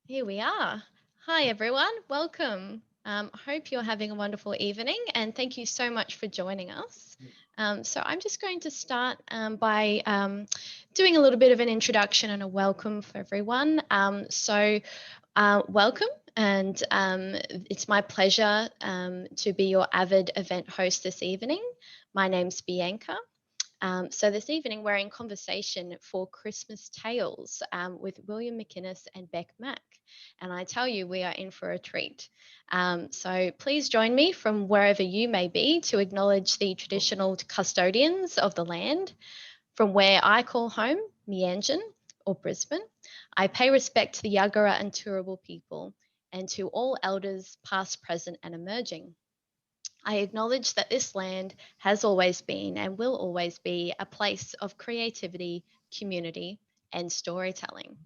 Here we are. Hi, everyone. Welcome. I hope you're having a wonderful evening and thank you so much for joining us. So, I'm just going to start by doing a little bit of an introduction and a welcome for everyone. Welcome, and it's my pleasure to be your avid event host this evening. My name's Bianca. So this evening we're in conversation for Christmas Tales with William McInnes and Beck Mack. And I tell you, we are in for a treat. So please join me from wherever you may be to acknowledge the traditional custodians of the land. From where I call home, Meanjin or Brisbane, I pay respect to the Yagara and Turrbal people and to all elders past, present and emerging. I acknowledge that this land has always been and will always be a place of creativity, community, and storytelling.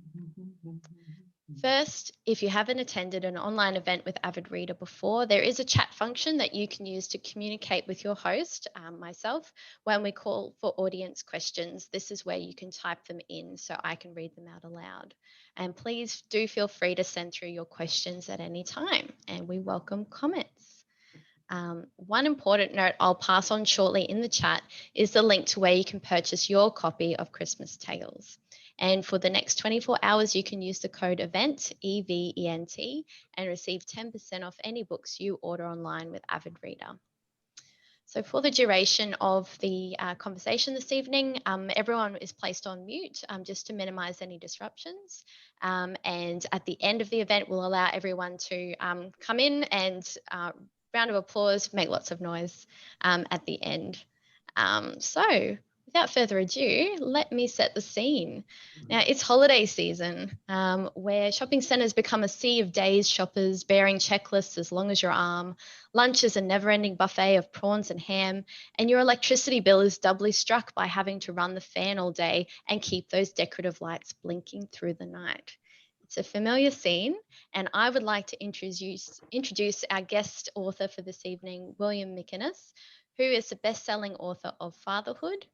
First, if you haven't attended an online event with Avid Reader before, there is a chat function that you can use to communicate with your host, myself, when we call for audience questions. This is where you can type them in so I can read them out aloud. And please do feel free to send through your questions at any time, and we welcome comments. One important note I'll pass on shortly in the chat is the link to where you can purchase your copy of Christmas Tales. And for the next 24 hours, you can use the code EVENT, EVENT, and receive 10% off any books you order online with Avid Reader. So for the duration of the conversation this evening, everyone is placed on mute just to minimize any disruptions. And at the end of the event, we'll allow everyone to come in and round of applause, make lots of noise at the end. So without further ado, let me set the scene. Now, it's holiday season where shopping centres become a sea of dazed shoppers bearing checklists as long as your arm. Lunch is a never-ending buffet of prawns and ham, and your electricity bill is doubly struck by having to run the fan all day and keep those decorative lights blinking through the night. It's a familiar scene, and I would like to introduce our guest author for this evening, William McInnes, who is the best-selling author of Fatherhood,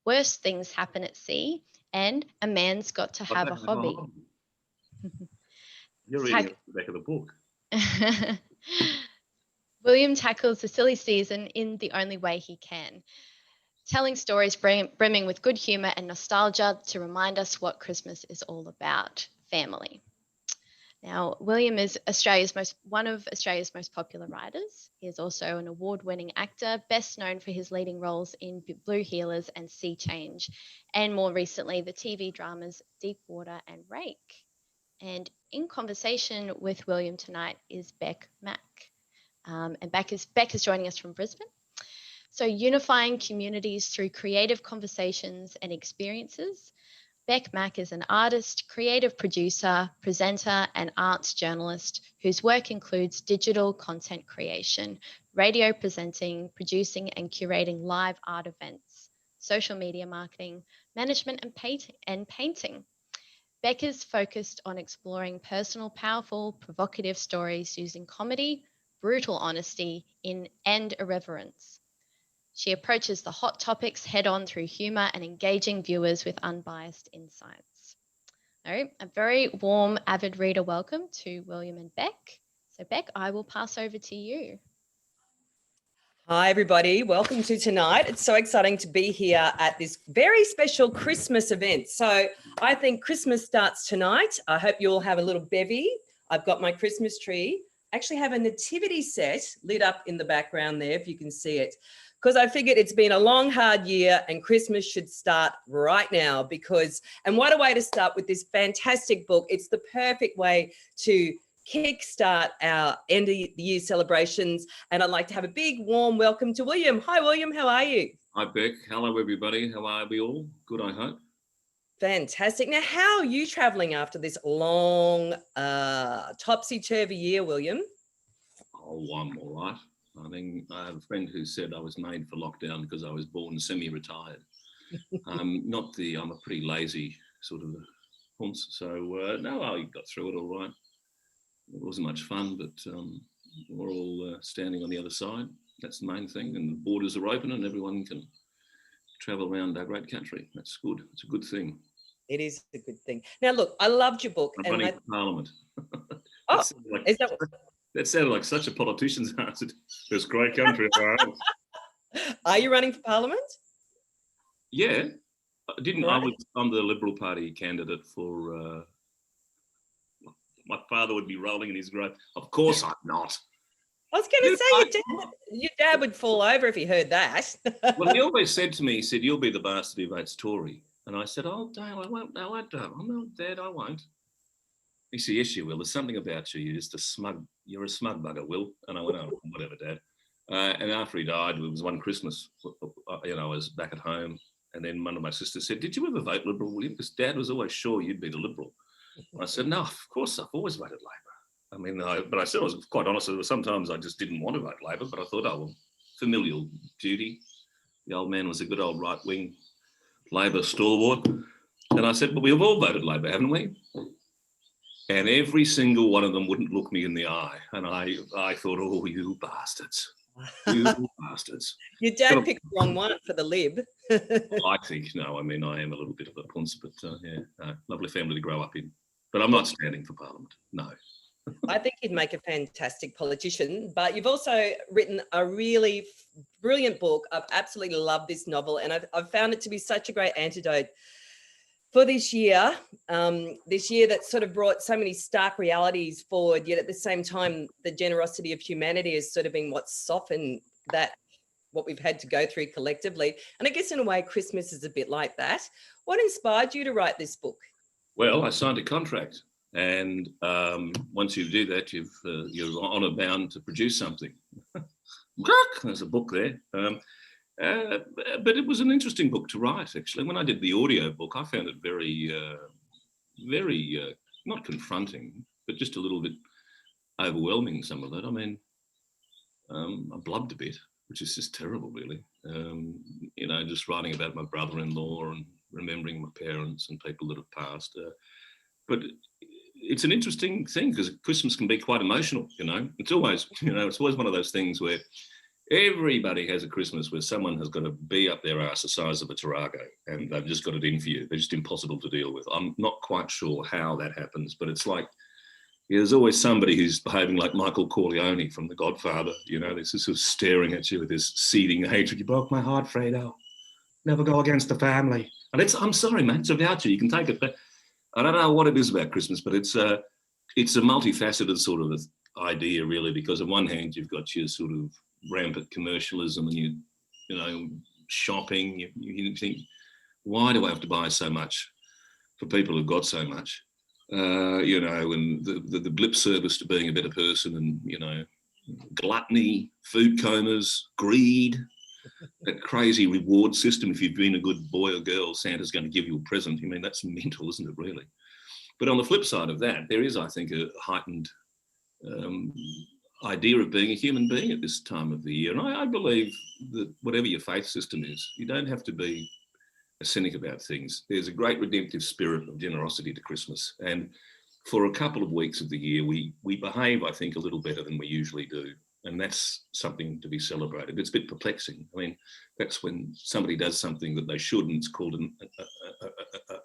Worst Things Happen at Sea, and A Man's Got to But Have that a is my Hobby. hobby. You're reading at the back of the book. William tackles the silly season in the only way he can, telling stories brimming with good humour and nostalgia to remind us what Christmas is all about, family. Now, William is one of Australia's most popular writers. He is also an award-winning actor, best known for his leading roles in Blue Heelers and Sea Change, and more recently the TV dramas Deepwater and Rake. And in conversation with William tonight is Beck Mack. And Beck is joining us from Brisbane. So, unifying communities through creative conversations and experiences. Beck Mack is an artist, creative producer, presenter, and arts journalist whose work includes digital content creation, radio presenting, producing, and curating live art events, social media marketing, management, and painting. Beck is focused on exploring personal, powerful, provocative stories using comedy, brutal honesty, and irreverence. She approaches the hot topics head on through humour and engaging viewers with unbiased insights. All right, a very warm avid reader welcome to William and Beck. So, Beck, I will pass over to you. Hi, everybody. Welcome to tonight. It's so exciting to be here at this very special Christmas event. So I think Christmas starts tonight. I hope you all have a little bevy. I've got my Christmas tree. I actually have a nativity set lit up in the background there, if you can see it, because I figured it's been a long, hard year and Christmas should start right now and what a way to start with this fantastic book. It's the perfect way to kickstart our end of the year celebrations. And I'd like to have a big warm welcome to William. Hi, William. How are you? Hi, Beck. Hello, everybody. How are we all? Good, I hope. Fantastic. Now, how are you traveling after this long, topsy-turvy year, William? Oh, I'm all right. I think I have a friend who said I was made for lockdown because I was born semi-retired. I'm a pretty lazy sort of hunts. So, no, I got through it all right. It wasn't much fun, but we're all standing on the other side. That's the main thing. And the borders are open and everyone can travel around our great country. That's good. It's a good thing. It is a good thing. Now, look, I loved your book. I'm running for Parliament. Oh, like, is that that sounded like such a politician's answer. This great country of ours. Are you running for Parliament? Yeah. Right. I'm the Liberal Party candidate for... my father would be rolling in his grave. Of course I'm not. I was going to say your dad would fall over if he heard that. Well, he always said to me, he said, "You'll be the bastard who votes Tory." And I said, "Oh, Dale, I won't. No, I don't. I'm not, Dad, I won't." He said, "Yes, you will. There's something about you. You're a smug bugger, Will." And I went, "Oh, whatever, Dad." And after he died, it was one Christmas, I was back at home. And then one of my sisters said, "Did you ever vote Liberal, William? Because Dad was always sure you'd be the Liberal." And I said, "No, of course, I've always voted Labor." I mean, but I said I was quite honest. There were sometimes I just didn't want to vote Labor, but I thought, oh, well, familial duty. The old man was a good old right-wing Labor stalwart. And I said, "But we've all voted Labor, haven't we?" And every single one of them wouldn't look me in the eye. And I thought, "Oh, you bastards. You bastards." Your dad picked the wrong one for the Lib. I think, no, I mean, I am a little bit of a punce, but lovely family to grow up in. But I'm not standing for Parliament, no. I think you'd make a fantastic politician, but you've also written a really brilliant book. I've absolutely loved this novel, and I've found it to be such a great antidote for this year that sort of brought so many stark realities forward, yet at the same time, the generosity of humanity has sort of been what's softened what we've had to go through collectively. And I guess in a way, Christmas is a bit like that. What inspired you to write this book? Well, I signed a contract. And once you do that, you're honour bound to produce something. There's a book there. But it was an interesting book to write, actually. When I did the audio book, I found it very, not confronting, but just a little bit overwhelming, some of it. I mean, I blubbed a bit, which is just terrible, really. Just writing about my brother-in-law and remembering my parents and people that have passed. But it's an interesting thing because Christmas can be quite emotional, It's always, it's always one of those things where everybody has a Christmas where someone has got to be up their arse the size of a Tarago and they've just got it in for you. They're just impossible to deal with. I'm not quite sure how that happens, but it's like there's always somebody who's behaving like Michael Corleone from The Godfather, they're sort of staring at you with this seething hatred. "You broke my heart, Fredo. Never go against the family." And I'm sorry, mate, it's about you. You can take it back. I don't know what it is about Christmas, but it's a multifaceted sort of idea, really, because on one hand, you've got your sort of rampant commercialism and shopping. You think, why do I have to buy so much for people who've got so much? And the blip service to being a better person and, gluttony, food comas, greed, that crazy reward system. If you've been a good boy or girl, Santa's going to give you a present. I mean, that's mental, isn't it, really? But on the flip side of that, there is, I think, a heightened idea of being a human being at this time of the year. And I believe that whatever your faith system is, you don't have to be a cynic about things. There's a great redemptive spirit of generosity to Christmas. And for a couple of weeks of the year, we behave, I think, a little better than we usually do. And that's something to be celebrated. It's a bit perplexing. I mean, that's when somebody does something that they shouldn't. It's called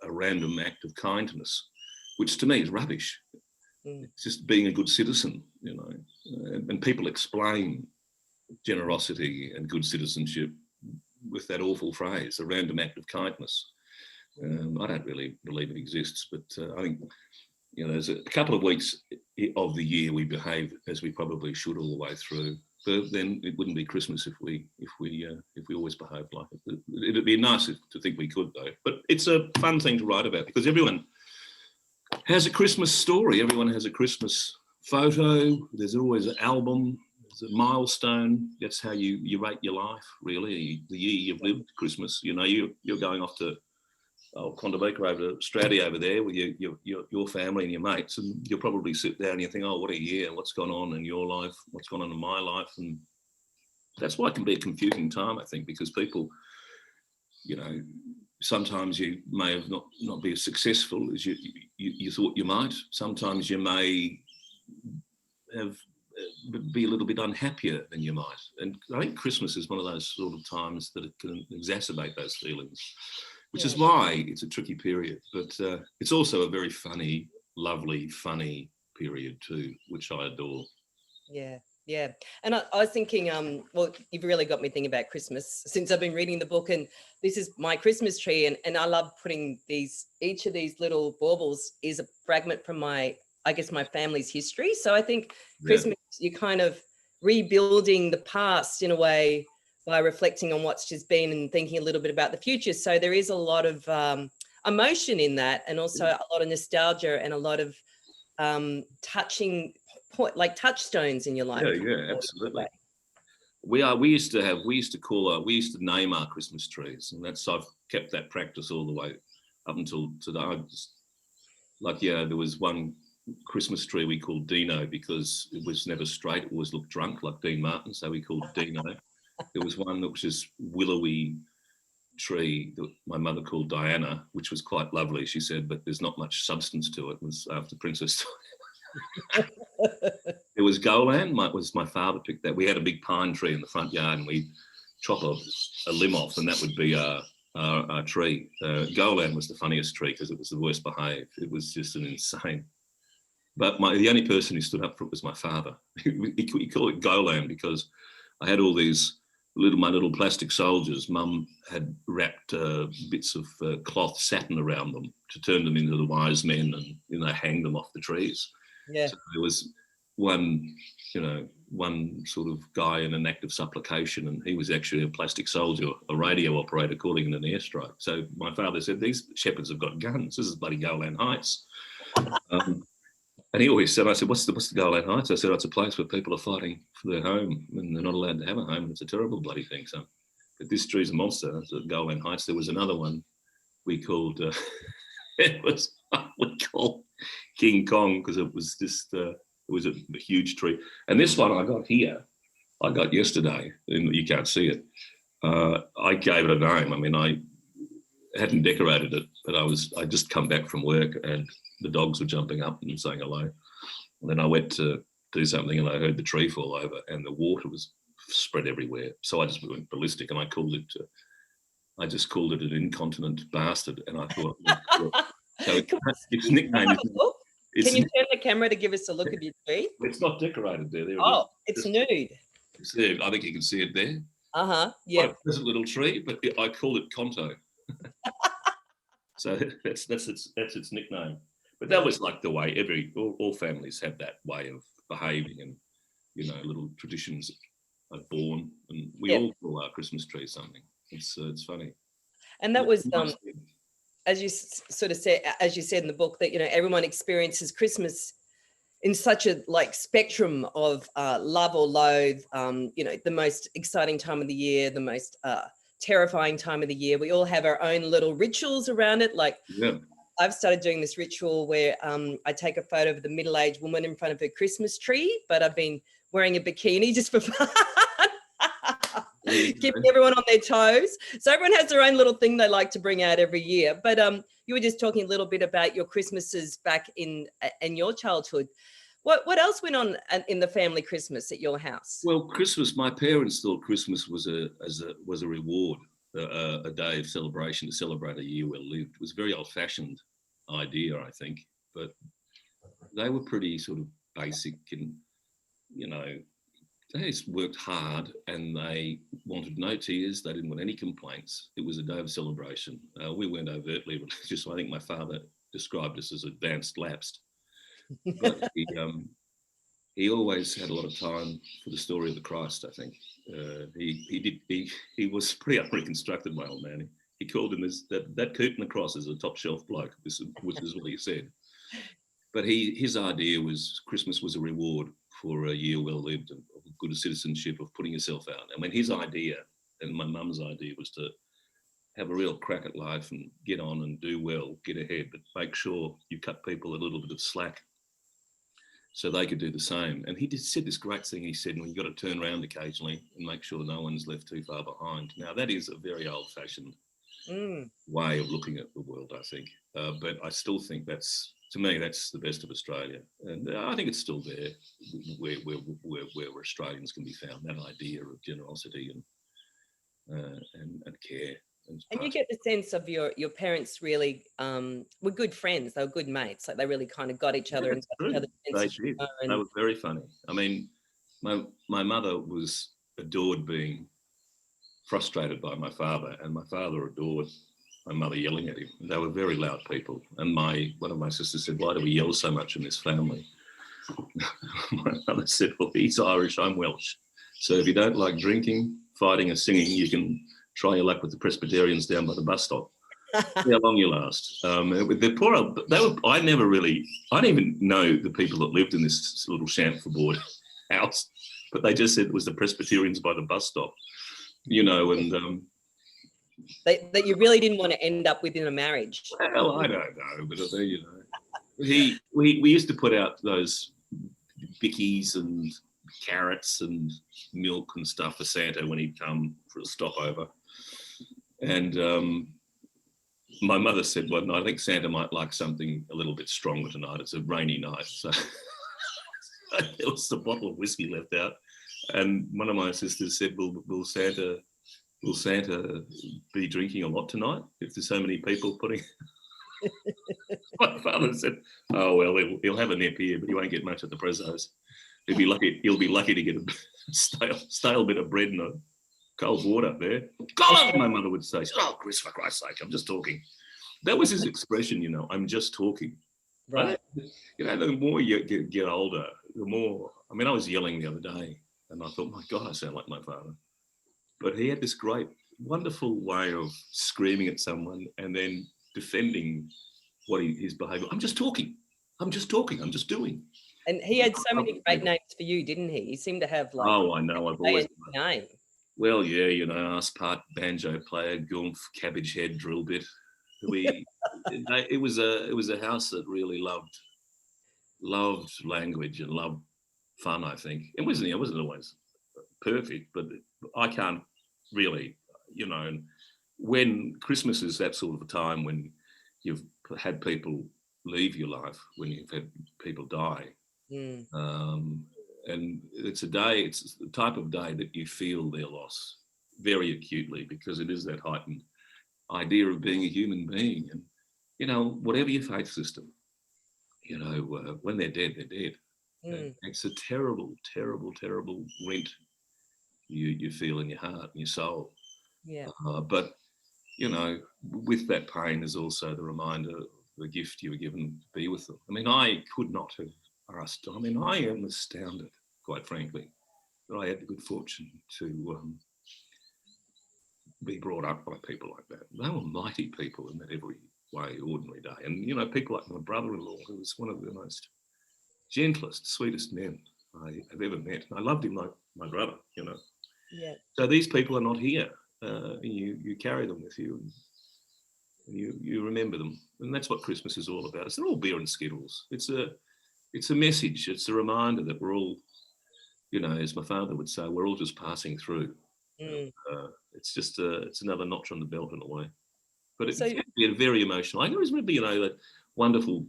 a random act of kindness, which to me is rubbish. It's just being a good citizen, and people explain generosity and good citizenship with that awful phrase, a random act of kindness. I don't really believe it exists, but I think, there's a couple of weeks of the year we behave as we probably should all the way through. But then it wouldn't be Christmas if we always behaved like it. It'd be nice to think we could, though. But it's a fun thing to write about because everyone has a Christmas story. Everyone has a Christmas photo. There's always an album. There's a milestone. That's how you rate your life, really. The year you've lived, Christmas. You're going off to Condobeca over to Australia over there with your family and your mates, and you'll probably sit down and you think, "Oh, what a year! What's gone on in your life? What's gone on in my life?" And that's why it can be a confusing time, I think, because people, sometimes you may have not be as successful as you thought you might. Sometimes you may be a little bit unhappier than you might. And I think Christmas is one of those sort of times that it can exacerbate those feelings. which is why it's a tricky period. But it's also a very funny, lovely, funny period too, which I adore. Yeah. Yeah. And I was thinking, well, you've really got me thinking about Christmas since I've been reading the book, and this is my Christmas tree. And I love putting each of these little baubles is a fragment from my family's history. So I think Christmas, you're kind of rebuilding the past in a way by reflecting on what's just been and thinking a little bit about the future. So there is a lot of emotion in that, and also a lot of nostalgia and a lot of touchstones in your life. Yeah, absolutely. We used to name our Christmas trees, and I've kept that practice all the way up until today. There was one Christmas tree we called Dino because it was never straight, it always looked drunk, like Dean Martin, so we called it Dino. There was one that was just willowy tree that my mother called Diana, which was quite lovely, she said, but there's not much substance to it. It was after Princess There was Golan. My father picked that. We had a big pine tree in the front yard, and we'd chop a limb off, and that would be our tree. Golan was the funniest tree because it was the worst behaved. It was just an insane. But the only person who stood up for it was my father. He called it Golan because I had all these my little plastic soldiers. Mum had wrapped bits of cloth satin around them to turn them into the wise men and hang them off the trees. Yeah. So there was one sort of guy in an act of supplication, and he was actually a plastic soldier, a radio operator calling in an airstrike. So my father said, "These shepherds have got guns. This is bloody Golan Heights." And he always said, I said, what's the Golan Heights? I said, it's a place where people are fighting for their home and they're not allowed to have a home. It's a terrible bloody thing. So, but this tree's a monster. It's at Golan Heights. There was another one we called, we called King Kong because it was just, it was a huge tree. And this one I got yesterday, and you can't see it. I gave it a name. I mean, I hadn't decorated it, but I just come back from work and the dogs were jumping up and saying hello. And then I went to do something and I heard the tree fall over and the water was spread everywhere. So I just went ballistic and I just called it an incontinent bastard. And I thought, so its nickname is... Can you turn the camera to give us a look of your tree? It's not decorated there. It's nude. It's there. I think you can see it there. Yeah. There's a little tree, but I called it Conto. So that's its nickname. But that was like the way all families have that way of behaving, and little traditions are born, and we all call our Christmas tree something. It's funny. And that was as you sort of said, as you said in the book, that everyone experiences Christmas in such a spectrum of love or loathe. The most exciting time of the year, the most terrifying time of the year. We all have our own little rituals around it. I've started doing this ritual where I take a photo of the middle-aged woman in front of her Christmas tree, but I've been wearing a bikini just for fun, keeping everyone on their toes. So everyone has their own little thing they like to bring out every year. But you were just talking a little bit about your Christmases back in your childhood. What else went on in the family Christmas at your house? Well, Christmas, my parents thought Christmas was a reward, a day of celebration to celebrate a year well lived. It was a very old-fashioned idea, I think, but they were pretty sort of basic, and they just worked hard and they wanted no tears. They didn't want any complaints. It was a day of celebration. We weren't overtly religious. I think my father described us as advanced lapsed. But he always had a lot of time for the story of the Christ, I think. He was pretty unreconstructed, my old man. He called him that coot in the cross is a top shelf bloke, which is what he said. But his idea was Christmas was a reward for a year well lived, of good citizenship, of putting yourself out. I mean, his idea and my mum's idea was to have a real crack at life and get on and do well, get ahead, but make sure you cut people a little bit of slack so they could do the same. And he said this great thing. He said, well, you've got to turn around occasionally and make sure no one's left too far behind. Now, that is a very old-fashioned way of looking at the world, I think. But I still think to me, that's the best of Australia. And I think it's still there where Australians can be found, that idea of generosity and care. And you get the sense of your parents really were good friends. They were good mates. Like they really kind of got each other and got each other's sense of They did. humour. They were very funny. I mean, my mother was adored being frustrated by my father, and my father adored my mother yelling at him. They were very loud people. And one of my sisters said, "Why do we yell so much in this family?" My mother said, "Well, he's Irish, I'm Welsh. So if you don't like drinking, fighting and singing, you can try your luck with the Presbyterians down by the bus stop. See how long you last." They're poor. I didn't even know the people that lived in this little Champford house, but they just said it was the Presbyterians by the bus stop, and that you really didn't want to end up with in a marriage. Well, I don't know, but we used to put out those bickies and carrots and milk and stuff for Santa when he'd come for a stopover. And my mother said, "Well, I think Santa might like something a little bit stronger tonight. It's a rainy night." So there was a bottle of whiskey left out. And one of my sisters said, Will Santa be drinking a lot tonight if there's so many people putting... My father said, "Oh, well, he'll have a nip here, but he won't get much at the Prezos. He'll be lucky to get a stale bit of bread and a cold water there." "God," my mother would say, "Oh, Chris, for Christ's sake, I'm just talking." That was his expression, "I'm just talking." Right. The more you get older, the more... I mean, I was yelling the other day and I thought, my God, I sound like my father. But he had this great, wonderful way of screaming at someone and then defending his behaviour. "I'm just talking. I'm just talking. I'm just doing." And he had so many great names for you, didn't he? He seemed to have like... Oh, I know. I've always... name. Well, yeah, ass part banjo player, Goomf, cabbage head, drill bit. It was a house that really loved language and loved fun, I think. It wasn't always perfect, but I can't really, and when Christmas is that sort of a time when you've had people leave your life, when you've had people die, and it's the type of day that you feel their loss very acutely, because it is that heightened idea of being a human being. And whatever your faith system, when they're dead, they're dead. It's a terrible, terrible, terrible rent you feel in your heart and your soul. Yeah. But with that pain is also the reminder of the gift you were given to be with them. I mean, I could not have asked. I mean, I am astounded, quite frankly, that I had the good fortune to be brought up by people like that. They were mighty people in that every way, ordinary day. And, people like my brother-in-law, who was one of the most gentlest, sweetest men I have ever met. I loved him like my brother, Yeah. So these people are not here. You carry them with you, and you remember them. And that's what Christmas is all about. It's not all beer and Skittles. It's a message. It's a reminder that we're all, as my father would say, we're all just passing through. It's just it's another notch on the belt in a way. But it's very emotional. I always remember, the wonderful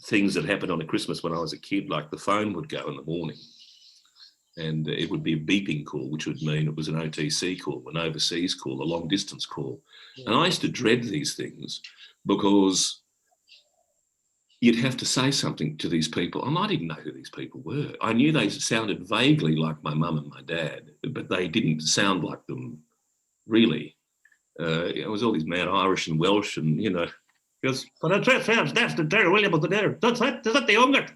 things that happened on a Christmas when I was a kid. Like the phone would go in the morning, and it would be a beeping call, which would mean it was an OTC call, an overseas call, a long distance call. Yeah. And I used to dread these things because you'd have to say something to these people. And I didn't know who these people were. I knew they sounded vaguely like my mum and my dad, but they didn't sound like them really. It was all these mad Irish and Welsh and, because that's the William there. That's the youngest.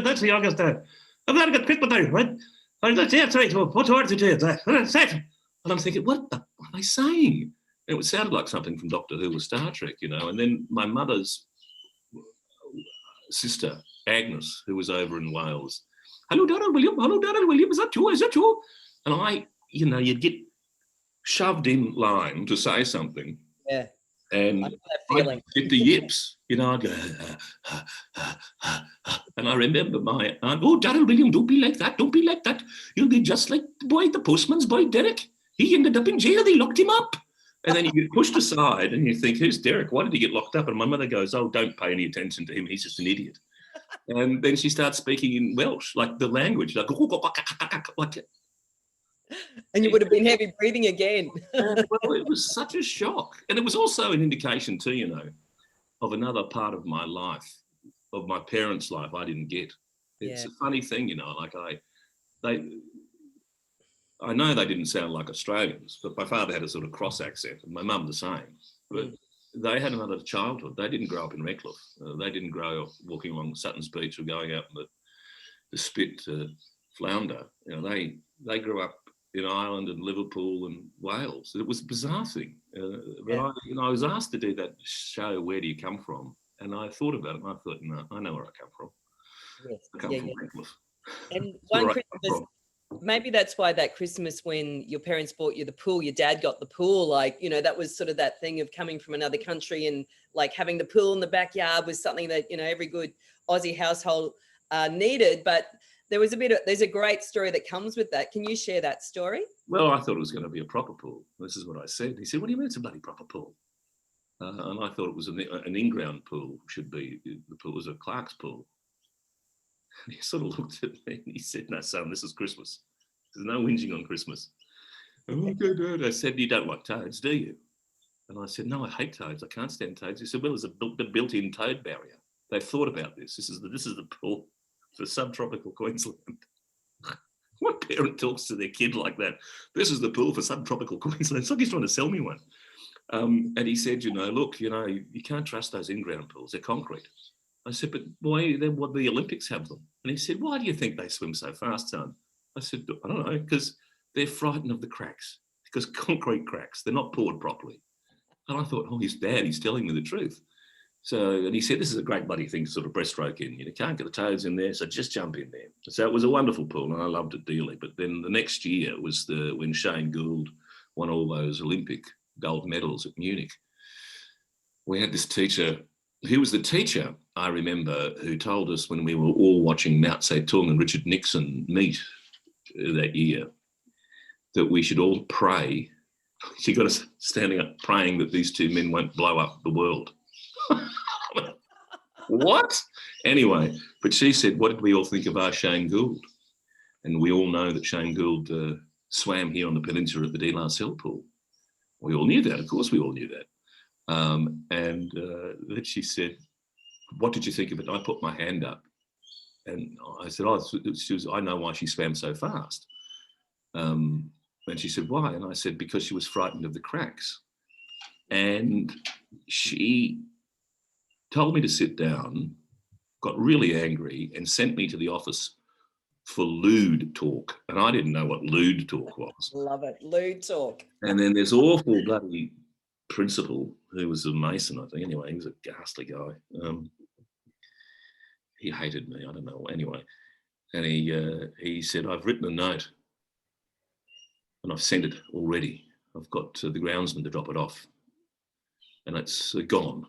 That's the youngest there. I'm not going to pick with that, right? That's right. What's hard to do? That's it. And I'm thinking, what are they saying? And it sounded like something from Doctor Who or Star Trek, And then my mother's sister, Agnes, who was over in Wales. "Hello, Donald William. Hello, Donald William. Is that you? Is that you?" And I, you'd get shoved in line to say something. Yeah. And I'd get the yips, I'd go, and I remember my aunt, "Oh, Donald William, don't be like that. Don't be like that. You'll be just like the postman's boy, Derek. He ended up in jail. They locked him up." And then you get pushed aside and you think, "Who's Derek? Why did he get locked up?" And my mother goes, "Oh, don't pay any attention to him. He's just an idiot." And then she starts speaking in Welsh, like the language, like And you would have been heavy breathing again. Well, it was such a shock. And it was also an indication too, you know, of another part of my life, of my parents' life I didn't get. It's a funny thing, you know, like I know they didn't sound like Australians, but my father had a sort of cross accent and my mum the same. But they had another childhood. They didn't grow up in Redcliffe. They didn't grow up walking along Sutton's Beach or going out in the spit to flounder. You know, they grew up in Ireland and Liverpool and Wales. It was a bizarre thing. But I was asked to do that show, Where Do You Come From? And I thought about it and I thought, no, I know where I come from. Yes. I come from Redcliffe. And one Christmas, maybe that's why that Christmas when your parents bought you the pool, your dad got the pool, like, you know, that was sort of that thing of coming from another country and like having the pool in the backyard was something that, you know, every good Aussie household needed. But there's a great story that comes with that. Can you share that story? Well, I thought it was going to be a proper pool. This is what I said. He said, what do you mean it's a bloody proper pool? And I thought it was an in-ground pool, should be. The pool was a Clark's pool. And he sort of looked at me and he said, no, son, this is Christmas. There's no whinging on Christmas. Okay, Dad. I said, you don't like toads, do you? And I said, no, I hate toads. I can't stand toads. He said, well, there's a built-in toad barrier. They've thought about this. This is the pool for subtropical Queensland. What parent talks to their kid like that? This is the pool for subtropical Queensland. It's like he's trying to sell me one. And he said, you know, look, you know, you can't trust those in-ground pools. They're concrete. I said, but why then what the Olympics have them? And he said, why do you think they swim so fast, son? I said, I don't know, because they're frightened of the cracks, because concrete cracks, they're not poured properly. And I thought, oh, his dad, he's telling me the truth. So, and he said, this is a great bloody thing to sort of breaststroke in. You can't get the toads in there, so just jump in there. So it was a wonderful pool, and I loved it dearly. But then the next year was when Shane Gould won all those Olympic gold medals at Munich. We had this teacher. He was the teacher, I remember, who told us when we were all watching Mao Zedong and Richard Nixon meet that year, that we should all pray. She got us standing up praying that these two men won't blow up the world. What? Anyway, but she said, what did we all think of our Shane Gould? And we all know that Shane Gould swam here on the peninsula at the De La Salle pool. We all knew that. Of course we all knew that. And then she said, what did you think of it? And I put my hand up and I said, I know why she swam so fast. And she said, why? And I said, because she was frightened of the cracks. And she told me to sit down, got really angry and sent me to the office for lewd talk. And I didn't know what lewd talk was. Love it. Lewd talk. And then this awful bloody principal who was a Mason, I think. Anyway, he was a ghastly guy. He hated me. I don't know. Anyway, and he said, I've written a note and I've sent it already. I've got the groundsman to drop it off and it's gone.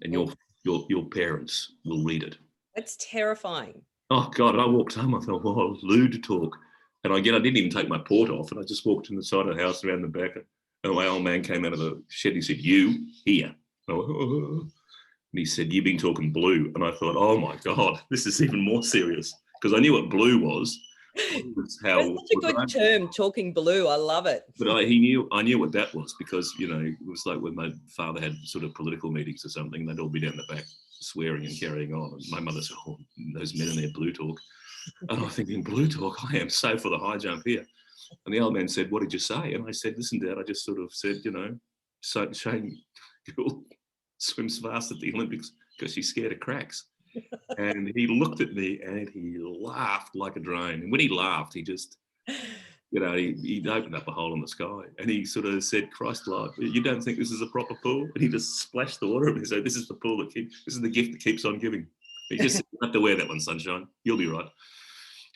And your parents will read it. That's terrifying. Oh God, and I walked home, I thought, well, lewd talk. And I didn't even take my port off and I just walked inside the house around the back and my old man came out of the shed and he said, you, here. And he said, you've been talking blue. And I thought, oh my God, this is even more serious. Because I knew what blue was. That's such a good term, talking blue. I love it. But I knew what that was because, you know, it was like when my father had sort of political meetings or something, they'd all be down the back swearing and carrying on. And my mother said, oh, those men in their blue talk. And I'm thinking, blue talk, I am so for the high jump here. And the old man said, what did you say? And I said, listen, Dad, I just sort of said, you know, Shane Gould swims fast at the Olympics because she's scared of cracks. And he looked at me and he laughed like a drone. And when he laughed, he just, you know, he opened up a hole in the sky and he sort of said, Christ, Lord, you don't think this is a proper pool? And he just splashed the water at me and said, this is the pool this is the gift that keeps on giving. He just said, you have to wear that one, sunshine. You'll be right.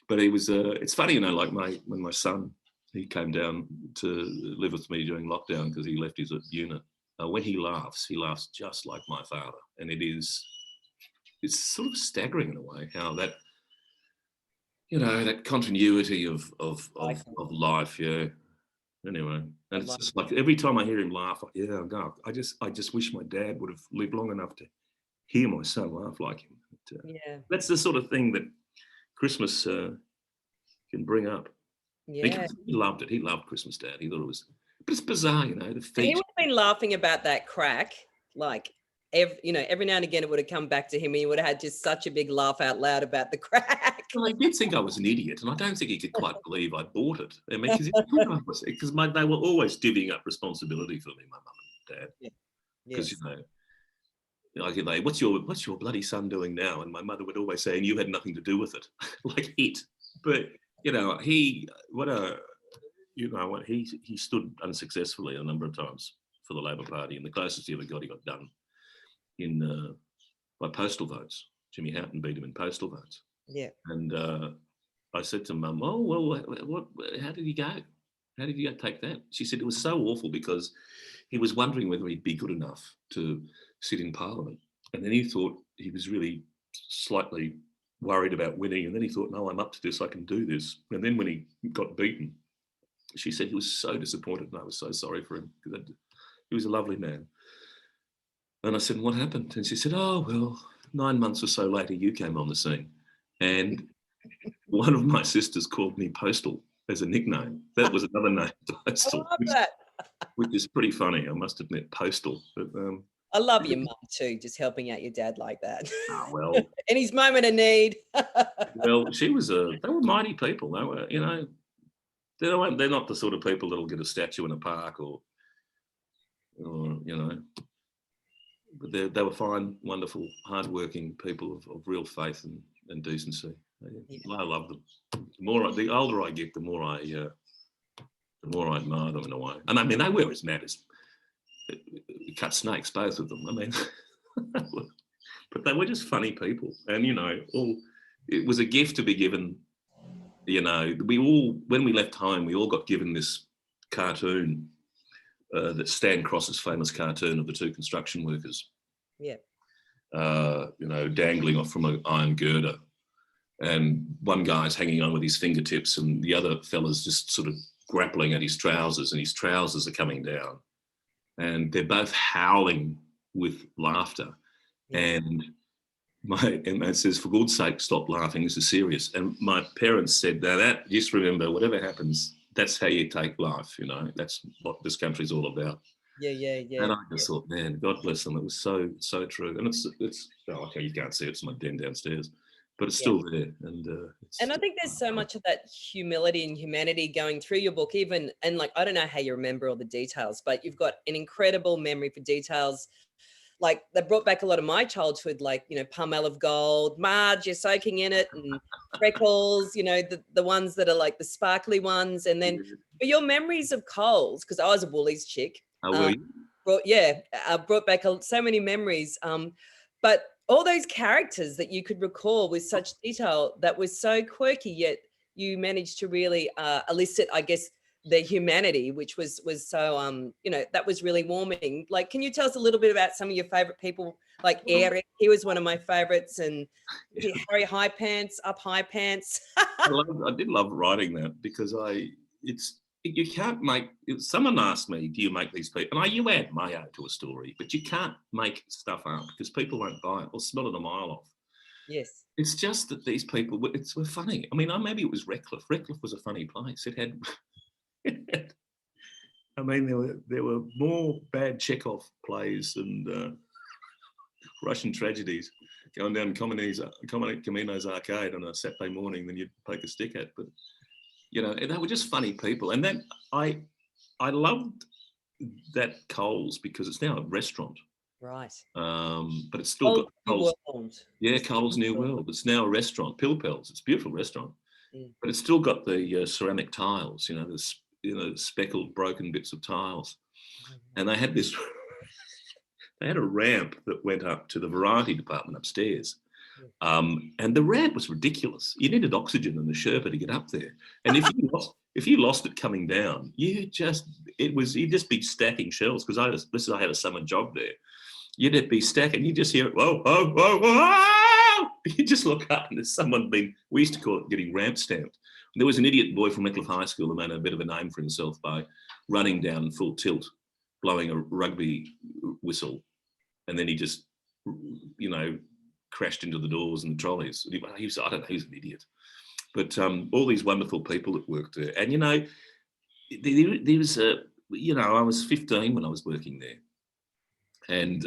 But he was, it's funny, you know, like when my son, he came down to live with me during lockdown because he left his unit. When he laughs just like my father. And it's sort of staggering in a way how that, you know, that continuity of life, yeah. Anyway, and it's just like every time I hear him laugh, yeah, God, I just wish my dad would have lived long enough to hear my son laugh like him. But, yeah, that's the sort of thing that Christmas can bring up. Yeah. He loved it. He loved Christmas, Dad. He thought it was, but it's bizarre, you know, the And he feature. would have been laughing about that crack, like every now and again it would have come back to him and he would have had just such a big laugh out loud about the crack. Well, he did think I was an idiot, and I don't think he could quite believe I bought it. I mean, because they were always divvying up responsibility for me, my mum and dad. Yeah. Because Yes. like what's your bloody son doing now? And my mother would always say, and you had nothing to do with it, like it. But he stood unsuccessfully a number of times for the Labor Party, and the closest he ever got, he got done by postal votes. Jimmy Houghton beat him in postal votes. Yeah. And I said to Mum, "Oh well, how did he go? How did he take that?" She said it was so awful because he was wondering whether he'd be good enough to sit in Parliament, and then he thought he was really slightly worried about winning, and then he thought, "No, I'm up to this. I can do this." And then when he got beaten, she said he was so disappointed, and I was so sorry for him because he was a lovely man. And I said, "What happened?" And she said, "Oh well, 9 months or so later, you came on the scene, and one of my sisters called me Postal as a nickname. That was another name, Postal, I love that. which is pretty funny, I must admit, Postal. But I love your mum too, just helping out your dad like that. well, In his moment of need. well, they were mighty people. They were, they're not the sort of people that'll get a statue in a park or but they were fine, wonderful, hardworking people of real faith and decency. I love them. The older I get, the more I admire them in a way. And I mean, they were as mad as cut snakes, both of them. I mean, but they were just funny people. And it was a gift to be given. When we left home, we all got given this cartoon. That Stan Cross's famous cartoon of the two construction workers, dangling off from an iron girder, and one guy's hanging on with his fingertips, and the other fella's just sort of grappling at his trousers, and his trousers are coming down, and they're both howling with laughter, and it says, "For God's sake, stop laughing. This is serious." And my parents said, "Now that just remember, whatever happens, that's how you take life, that's what this country's all about." Yeah. And I just thought, man, God bless them. It was so, so true. And it's okay, you can't see it, it's my den downstairs, but it's still there. And I think there's so much of that humility and humanity going through your book, even, and like, I don't know how you remember all the details, but you've got an incredible memory for details. Like, they brought back a lot of my childhood, like, Palmel of Gold, Marge, you're soaking in it, and freckles, the ones that are like the sparkly ones. And then but your memories of Coles, because I was a Woolies chick. will you? Brought back so many memories. But all those characters that you could recall with such detail, that was so quirky, yet you managed to really elicit, I guess, their humanity, which was so that was really warming. Like, can you tell us a little bit about some of your favorite people? Like Eric, he was one of my favorites, and Harry High Pants, Up High Pants. I did love writing that because you can't make. Someone asked me, "Do you make these people?" And you add mayo to a story, but you can't make stuff up because people won't buy it or smell it a mile off. Yes. It's just that these people were funny. I mean, maybe it was Redcliffe. Redcliffe was a funny place. It had. I mean, there were more bad Chekhov plays and Russian tragedies going down Camino's arcade on a Saturday morning than you'd poke a stick at. But they were just funny people, and then I loved that Coles because it's now a restaurant, right? But it's still got Coles. Coles New World. It's now a restaurant, Pilpels. It's a beautiful restaurant, but it's still got the ceramic tiles. Speckled, broken bits of tiles, and they had this. They had a ramp that went up to the variety department upstairs. And the ramp was ridiculous. You needed oxygen and a Sherpa to get up there. And if you lost it coming down, you'd just be stacking shells, because I had a summer job there. You'd be stacking, you just hear it, whoa, whoa, whoa, whoa. You just look up and there's someone we used to call it getting ramp stamped. There was an idiot boy from Redcliffe High School who made a bit of a name for himself by running down full tilt, blowing a rugby whistle, and then he just, crashed into the doors and the trolleys. He was an idiot. But all these wonderful people that worked there. And, you know, there was I was 15 when I was working there. And,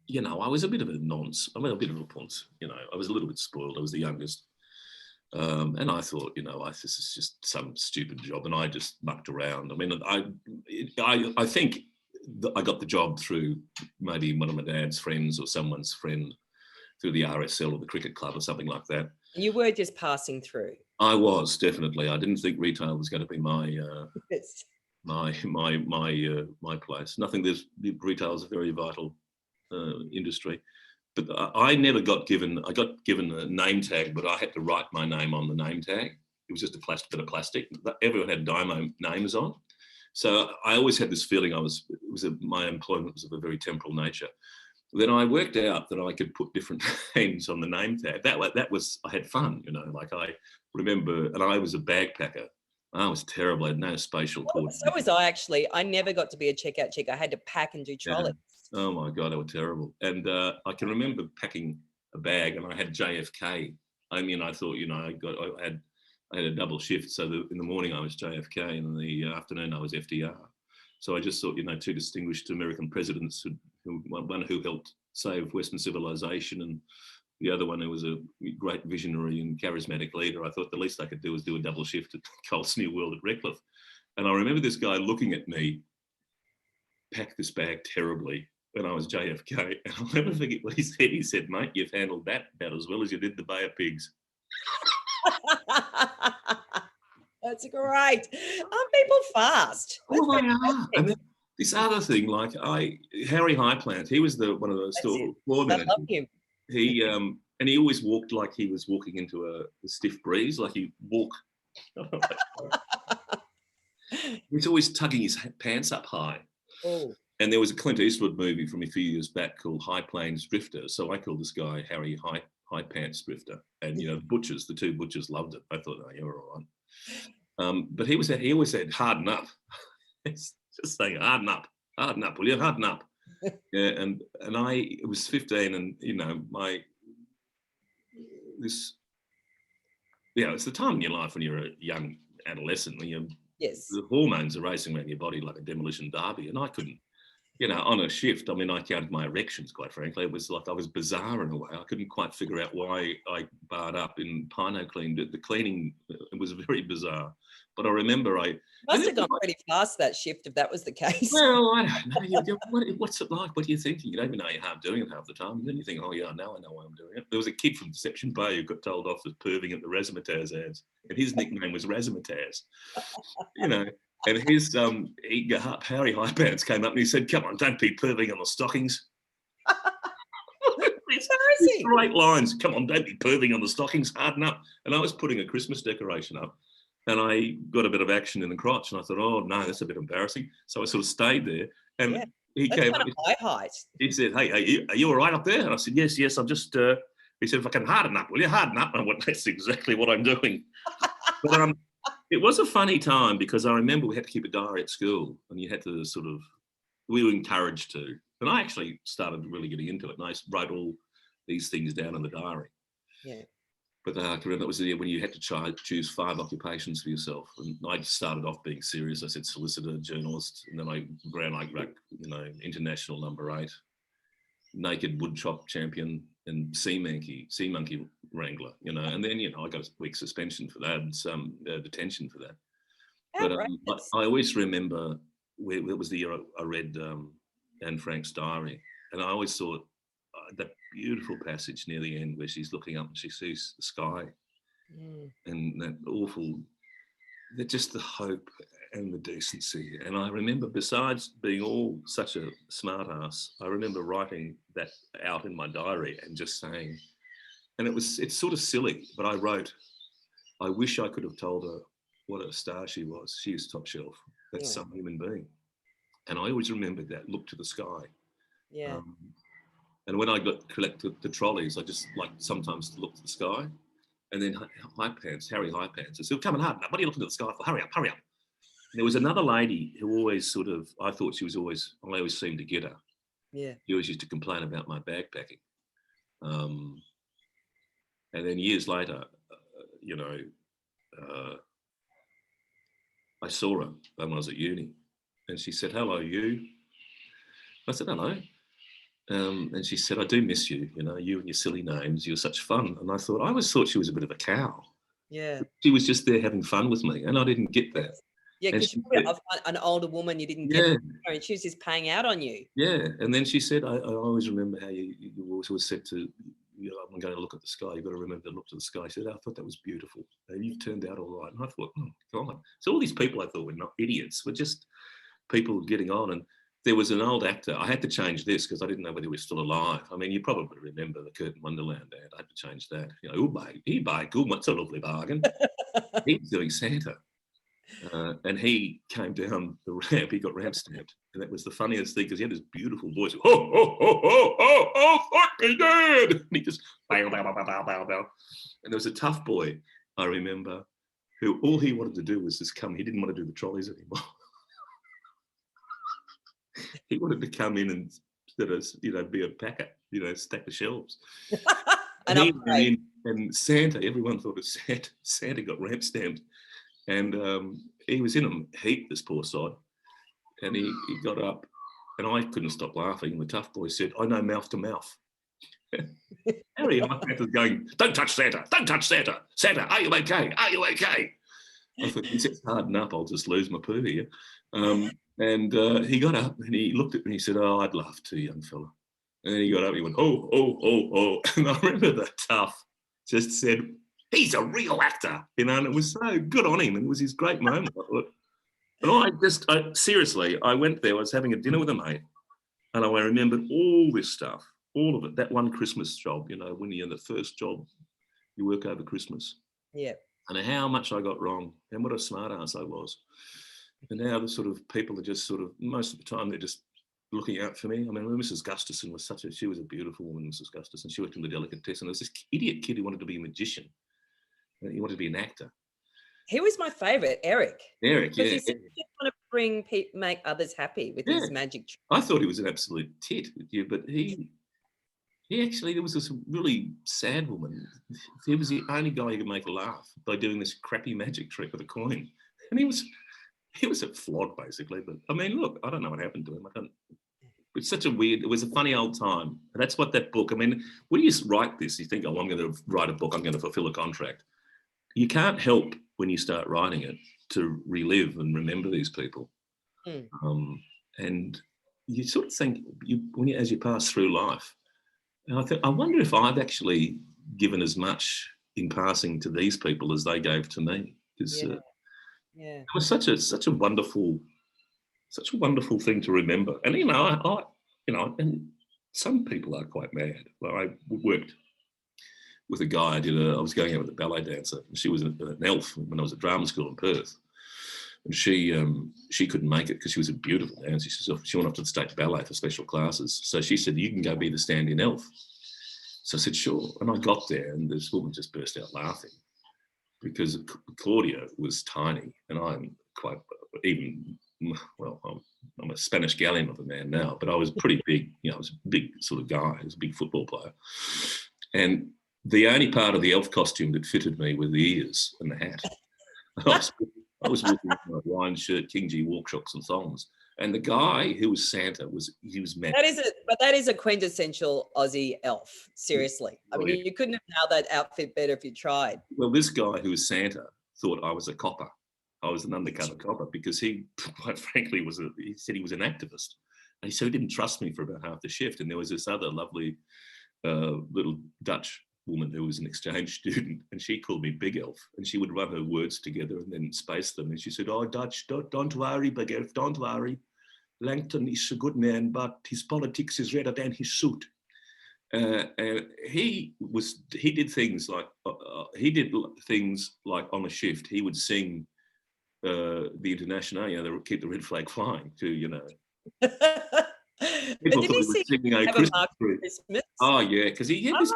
you know, I was a bit of a nonce. I mean, a bit of a ponce, you know. I was a little bit spoiled. I was the youngest. And I thought, you know, this is just some stupid job. And I just mucked around. I mean, I think I got the job through maybe one of my dad's friends or someone's friend through the RSL or the cricket club or something like that. You were just passing through. I was, definitely. I didn't think retail was going to be my Yes. my place. Retail is a very vital industry. But I never got given, I got given a name tag, but I had to write my name on the name tag. It was just a bit of plastic. Everyone had Dymo names on. So I always had this feeling my employment was of a very temporal nature. Then I worked out that I could put different names on the name tag. I had fun, you know, like I remember, and I was a bag packer. I was terrible. I had no spatial coordination. So was I actually. I never got to be a checkout chick. I had to pack and do trolleys. Yeah. Oh my God, they were terrible. And I can remember packing a bag and I had JFK. I mean, I thought, you know, I had a double shift. So in the morning I was JFK and in the afternoon I was FDR. So I just thought, you know, two distinguished American presidents, one who helped save Western civilization and the other one who was a great visionary and charismatic leader. I thought the least I could do was do a double shift at Coles New World at Redcliffe. And I remember this guy looking at me pack this bag terribly when I was JFK. And I'll never forget what he said. He said, mate, you've handled that about as well as you did the Bay of Pigs. That's great. Aren't people fast? Oh, they are. And then this other thing, like Harry Highplant, he was one of those floor managers. I love him. He and he always walked like he was walking into a stiff breeze, like he'd walk. He's always tugging his pants up high. Oh. And there was a Clint Eastwood movie from a few years back called High Plains Drifter. So I called this guy Harry High Pants Drifter. And, you know, the two butchers loved it. I thought, oh, you're all right. But he always said, harden up. It's just saying, harden up, will you? Harden up. Yeah, and I was 15 and, you know, it's the time in your life when you're a young adolescent, when yes, the hormones are racing around your body like a demolition derby. And I couldn't, you know, on a shift, I mean, I counted my erections, quite frankly. It was like I was bizarre in a way. I couldn't quite figure out why I barred up in Pino Clean. The cleaning, it was very bizarre. But I remember must have gone pretty fast that shift if that was the case. Well, I don't know. What's it like? What are you thinking? You don't even know you're half doing it half the time. And then you think, oh yeah, now I know why I'm doing it. There was a kid from Deception Bay who got told off as perving at the Razzmatazz ads, and his nickname was Razzmatazz. You know, and his Harry Highpants came up and he said, "Come on, don't be perving on the stockings." These great lines. Come on, don't be perving on the stockings. Harden up. And I was putting a Christmas decoration up. And I got a bit of action in the crotch and I thought, oh, no, that's a bit embarrassing. So I sort of stayed there. And he came up. High height. He said, hey, are you all right up there? And I said, yes, I'm just, he said, if I can harden up, will you harden up? And I went, that's exactly what I'm doing. But it was a funny time because I remember we had to keep a diary at school and you had to we were encouraged to. And I actually started really getting into it and I wrote all these things down in the diary. Yeah. But I can remember that was the year when you had to choose 5 occupations for yourself. And I started off being serious. I said solicitor, journalist, and then I ran like you know, international number 8, naked woodchop champion, and sea monkey wrangler. You know, and then, you know, I got a week suspension for that and some detention for that. But I always remember it was the year I read Anne Frank's diary, and I always thought that beautiful passage near the end where she's looking up and she sees the sky and that awful, just the hope and the decency. And I remember, besides being all such a smart ass, I remember writing that out in my diary and just saying, and it's sort of silly, but I wrote, I wish I could have told her what a star she was. She is top shelf. That's some human being. And I always remembered that, look to the sky. Yeah. And when I got collected the trolleys, I just like sometimes to look to the sky. And then Harry Highpants, I said, come and harden up. What are you looking at the sky for? Hurry up. And there was another lady who always I thought I always seemed to get her. Yeah. She always used to complain about my bag packing. And then years later, you know, I saw her when I was at uni, and she said, "Hello, you." I said, "Hello." And she said, "I do miss you, you know, you and your silly names, you're such fun." And I always thought she was a bit of a cow. Yeah. She was just there having fun with me, and I didn't get that. Yeah, And because she you're said, an older woman, you didn't get her, and she was just paying out on you. yeah. And then she said, I always remember how you always said to, you know, I'm going to look at the sky. You've got to remember to look to the sky. She said, I thought that was beautiful. And you've turned out all right. And I thought, oh, God. So all these people I thought were not idiots, were just people getting on. And there was an old actor. I had to change this because I didn't know whether he was still alive. I mean, you probably remember the Curtin Wonderland ad. I had to change that. You know, good, what's a lovely bargain. He was doing Santa. And he came down the ramp, he got ramp stamped. And that was the funniest thing because he had this beautiful voice. Oh, fuck me, Dad. And he just bow, bow, bow, bow, bow, bow. And there was a tough boy, I remember, who all he wanted to do was just come. He didn't want to do the trolleys anymore. He wanted to come in and sort of, you know, be a packer, you know, stack the shelves. And he went in, and Santa, everyone thought of Santa. Santa got ramp stamped. And he was in a heat, this poor sod. And he got up, and I couldn't stop laughing. And the tough boy said, I know mouth to mouth. Harry was going, don't touch Santa, don't touch Santa. Santa, are you okay? Are you okay? I thought, if it's hard enough, I'll just lose my poo here. And he got up, and he looked at me, and he said, oh, I'd laugh too, young fella. And then he got up, and he went, oh, oh, oh, oh. And I remember the tough just said, he's a real actor, you know, and it was so good on him. And it was his great moment. And seriously, I went there, I was having a dinner with a mate, and I remembered all this stuff, all of it, that one Christmas job, you know, when you're in the first job, you work over Christmas. Yeah. And how much I got wrong, and what a smart ass I was. And now the sort of people are just sort of, most of the time, they're just looking out for me. I mean, Mrs. Gustafson was she was a beautiful woman, Mrs. Gustafson. She worked in the delicatessen. There was this idiot kid who wanted to be a magician. He wanted to be an actor. He was my favourite, Eric. Eric, yeah. Because he said he just want to make others happy with his magic trick. I thought he was an absolute tit with you, but he actually, there was this really sad woman. He was the only guy who could make her laugh by doing this crappy magic trick with a coin. And he was a flog, basically. But I mean, look, I don't know what happened to him. It's such a weird, it was a funny old time. And that's what that book, I mean, when you write this, you think, oh, I'm going to write a book, I'm going to fulfill a contract. You can't help when you start writing it to relive and remember these people. And you sort of think, as you pass through life, and I wonder if I've actually given as much in passing to these people as they gave to me. Because it was such a wonderful thing to remember. And and some people are quite mad. Well, I worked with a guy. I was going out with a ballet dancer, and she was an elf when I was at drama school in Perth. And she couldn't make it because she was a beautiful dancer. She went off to the State Ballet for special classes. So she said, you can go be the stand-in elf. So I said, sure. And I got there, and this woman just burst out laughing because Claudia was tiny, and I'm quite I'm a Spanish galleon of a man now, but I was pretty big. You know, I was a big sort of guy. I was a big football player. And the only part of the elf costume that fitted me were the ears and the hat. I was walking in a wine shirt, King G walk-shocks and thongs. And the guy who was Santa he was mad. That is a quintessential Aussie elf. Seriously. I mean, you couldn't have nailed that outfit better if you tried. Well, this guy who was Santa thought I was a copper. I was an undercover copper because he, quite frankly, he said he was an activist. And he didn't trust me for about half the shift. And there was this other lovely little Dutch woman who was an exchange student, and she called me Big Elf, and she would run her words together and then space them. And she said, oh, Dutch, don't worry, Big Elf, don't worry. Langton is a good man, but his politics is redder than his suit. And he did things like on a shift, he would sing the International, you know, keep the red flag flying to, you know. People thought he was singing a Christmas. Oh, yeah, because he had this...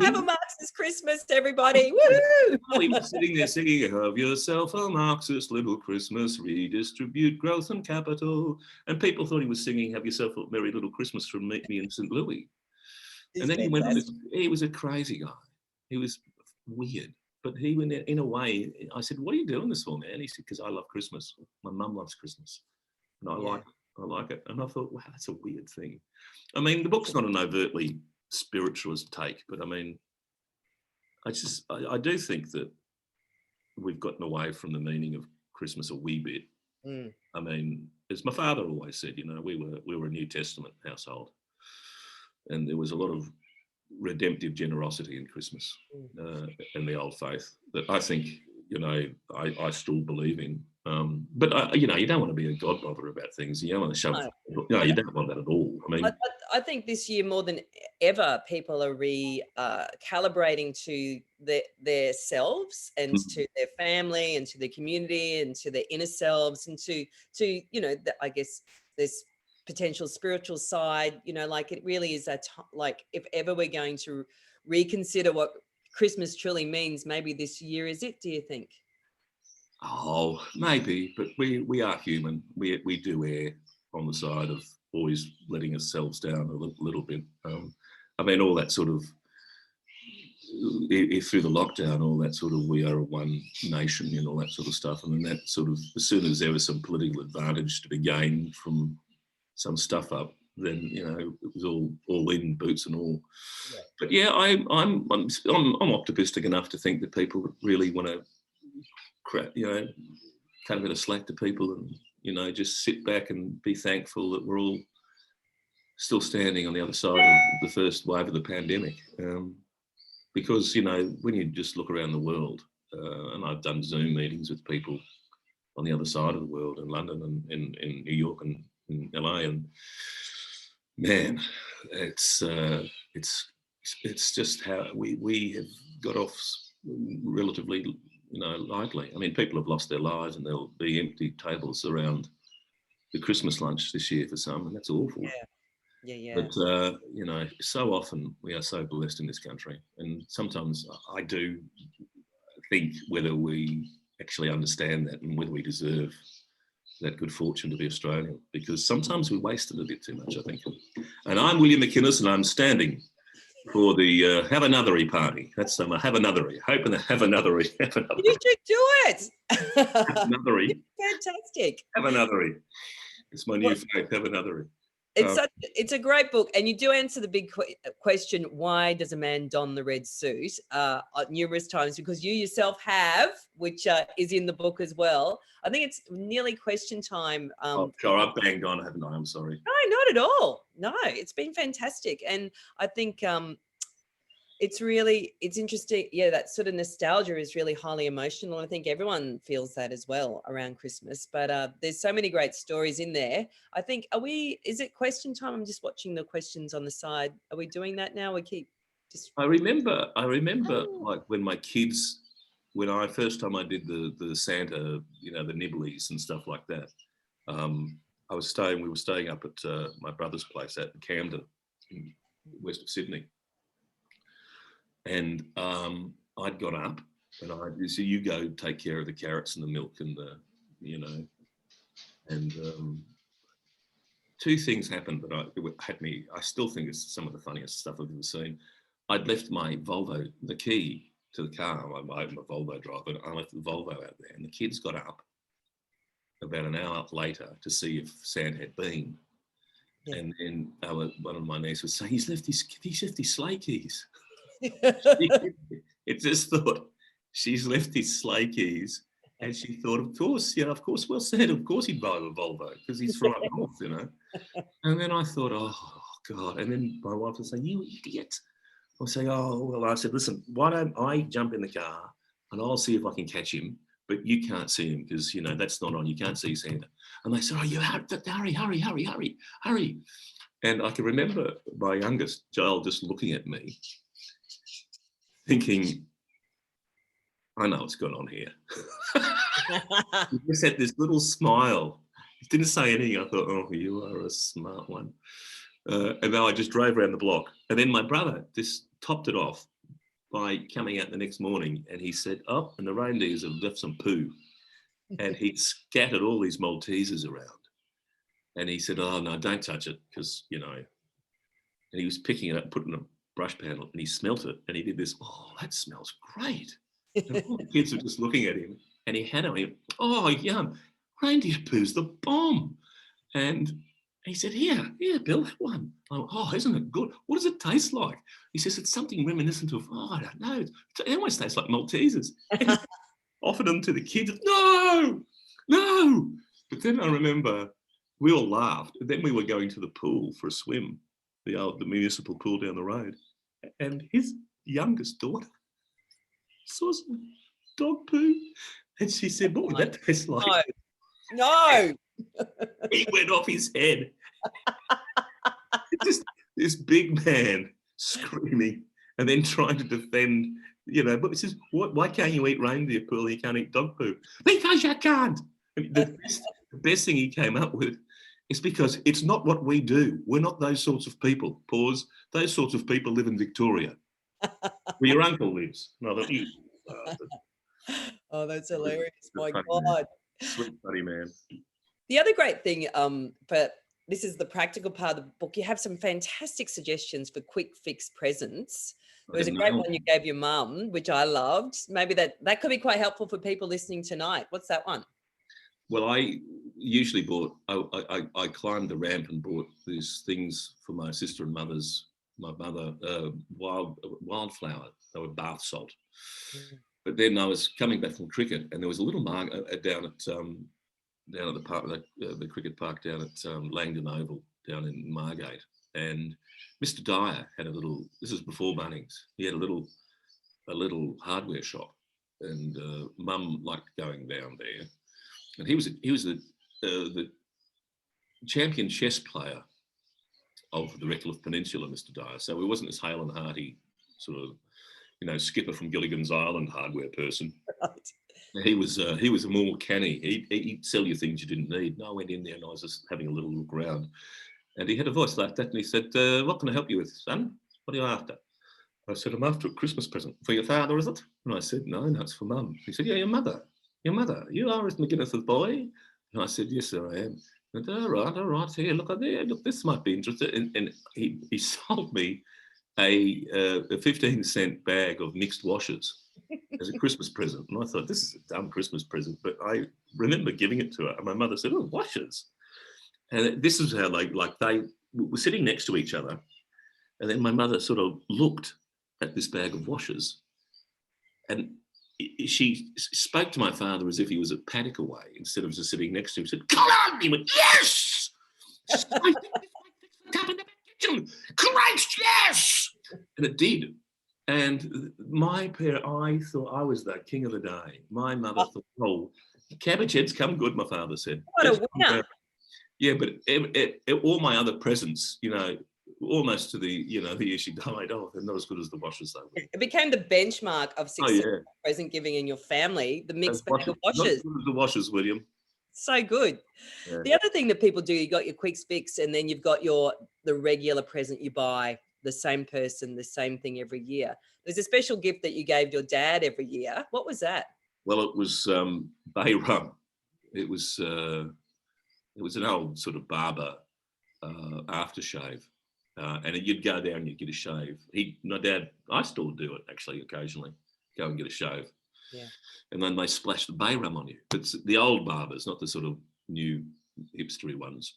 Have a Marxist Christmas, everybody. Woohoo! Well, he was sitting there singing, have yourself a Marxist little Christmas, redistribute growth and capital. And people thought he was singing, have yourself a merry little Christmas from Meet Me in St. Louis. And then he went on this, he was a crazy guy. He was weird. but he went in a way. I said, "What are you doing this for, man?" He said, "Because I love Christmas. My mum loves Christmas, and I like it." And I thought, wow, that's a weird thing. I mean, the book's not an overtly spiritualist take, but I mean, I do think that we've gotten away from the meaning of Christmas a wee bit. I mean, as my father always said, you know, we were a New Testament household, and there was a lot of redemptive generosity in Christmas in the old faith that I think, you know, I still believe in. But you know, you don't want to be a god bother about things. You don't want to shove. No, you don't want that at all. I mean, I think this year more than ever, people are calibrating to their selves and to their family and to their community and to their inner selves and to you know, I guess this potential spiritual side. You know, like it really is like if ever we're going to reconsider what Christmas truly means, maybe this year is it. Do you think? Oh, maybe, but we are human. We do err on the side of always letting ourselves down a little bit. I mean, all that sort of through the lockdown, all that sort of we are a one nation and all that sort of stuff. I mean, that sort of as soon as there was some political advantage to be gained from some stuff up, then you know it was all in boots and all. Yeah. But yeah, I'm optimistic enough to think that people really want to, you know, cut a bit of slack to people and, you know, just sit back and be thankful that we're all still standing on the other side of the first wave of the pandemic. Because, you know, when you just look around the world, and I've done Zoom meetings with people on the other side of the world in London and in New York and in LA, and man, it's just how we have got off relatively, you know, lightly. I mean, people have lost their lives and there'll be empty tables around the Christmas lunch this year for some, and that's awful. Yeah. But, you know, so often we are so blessed in this country. And sometimes I do think whether we actually understand that and whether we deserve that good fortune to be Australian, because sometimes we waste it a bit too much, I think. And I'm William McInnes, and I'm standing for the Have Anothery party. That's Have Anothery. Hoping to have Anothery. You should do it. Have Anothery. Fantastic. Have Anothery. It's my new faith. Have Anothery. It's a great book, and you do answer the big question: why does a man don the red suit? Numerous times, because you yourself have, which is in the book as well. I think it's nearly question time. Sure, I've banged on, haven't I? I'm sorry. No, not at all. No, it's been fantastic, and I think it's interesting. Yeah, that sort of nostalgia is really highly emotional. I think everyone feels that as well around Christmas, but there's so many great stories in there. I think, is it question time? I'm just watching the questions on the side. Are we doing that now? I remember like when my kids, when first time I did the Santa, you know, the nibblies and stuff like that. we were staying up at my brother's place at Camden, in west of Sydney. And I'd got up and so you go take care of the carrots and the milk and the, you know, and two things happened that had me, I still think it's some of the funniest stuff I've ever seen. I'd left my Volvo, the key to the car, I'm a Volvo driver, and I left the Volvo out there, and the kids got up about an hour later to see if Santa had been. Yeah. And then one of my nieces was saying, he's left his sleigh keys. It just thought, she's left his sleigh keys. And she thought, of course, well, Santa, of course he'd buy a Volvo because he's right north, you know. And then I thought, oh, God. And then my wife would say, you idiot. I'll say, oh, well, I said, listen, why don't I jump in the car and I'll see if I can catch him, but you can't see him because, you know, that's not on. You can't see Santa. And they said, oh, you hurry. And I can remember my youngest child just looking at me thinking, I know what's going on here. He just had this little smile. He didn't say anything. I thought, oh, you are a smart one. And then I just drove around the block. And then my brother just topped it off by coming out the next morning and he said, oh, and the reindeers have left some poo. And he'd scattered all these Maltesers around. And he said, oh, no, don't touch it because, you know. And he was picking it up, putting a brush pan on, and he smelt it. And he did this, oh, that smells great. And all the kids were just looking at him, and he had him. Oh, yum, reindeer poo's the bomb. And he said, here, Bill, that one. I went, oh, isn't it good? What does it taste like? He says, it's something reminiscent of, oh, I don't know. It almost tastes like Maltesers. And he offered them to the kids. No. But then I remember we all laughed. And then we were going to the pool for a swim, the municipal pool down the road. And his youngest daughter saw some dog poo. And she said, what would that taste like? No. He went off his head. Just this big man screaming and then trying to defend, but it says, why can't you eat reindeer poo and you can't eat dog poo? Because you can't. I mean, the best thing he came up with is because it's not what we do. We're not those sorts of people. Pause. Those sorts of people live in Victoria, where your uncle lives. No, that you. Oh, that's hilarious. My Funny God. Man. Sweet buddy man. The other great thing, but this is the practical part of the book, you have some fantastic suggestions for quick fix presents. There was a great one you gave your mum, which I loved. Maybe that could be quite helpful for people listening tonight. What's that one? Well, I usually bought, I climbed the ramp and bought these things for my sister and my mother, wildflower. They were bath salt. Mm. But then I was coming back from cricket, and there was a little mark down at the park, the cricket park down at Langdon Oval down in Margate, and Mr. Dyer had a little. This was before Bunnings. He had a little hardware shop, and Mum liked going down there. And he was the champion chess player of the Redcliffe Peninsula, Mr. Dyer. So he wasn't this hale and hearty sort of, skipper from Gilligan's Island hardware person. Right. He was a more canny. He'd sell you things you didn't need. And I went in there and I was just having a little look around. And he had a voice like that, and he said, what can I help you with, son? What are you after? I said, I'm after a Christmas present. For your father, is it? And I said, no, it's for Mum. He said, yeah, your mother. You are McInnes' boy? And I said, yes, sir, I am. And all right, here, look at there. Look, this might be interesting. And he sold me a 15-cent bag of mixed washers as a Christmas present. And I thought, this is a dumb Christmas present. But I remember giving it to her. And my mother said, oh, washers. And this is how they were sitting next to each other. And then my mother sort of looked at this bag of washers. And she spoke to my father as if he was a paddock away instead of just sitting next to him. She said, come on! He went, yes! Great, yes! And it did. And I thought I was the king of the day. My mother thought, oh, cabbage heads come good, my father said. What a winner. Yeah, but all my other presents, almost to the year she died, they're not as good as the washers, though. It became the benchmark of success present giving in your family, the mixed bag of washers. Not as good as the washers, William. So good. Yeah. The other thing that people do, you got your quick fix, and then you've got the regular present you buy, the same person, the same thing every year. There's a special gift that you gave your dad every year. What was that? Well, it was bay rum. It was an old sort of barber aftershave. And you'd go down and you'd get a shave. My dad, I still do it actually occasionally, go and get a shave. Yeah. And then they splash the bay rum on you. It's the old barbers, not the sort of new hipstery ones.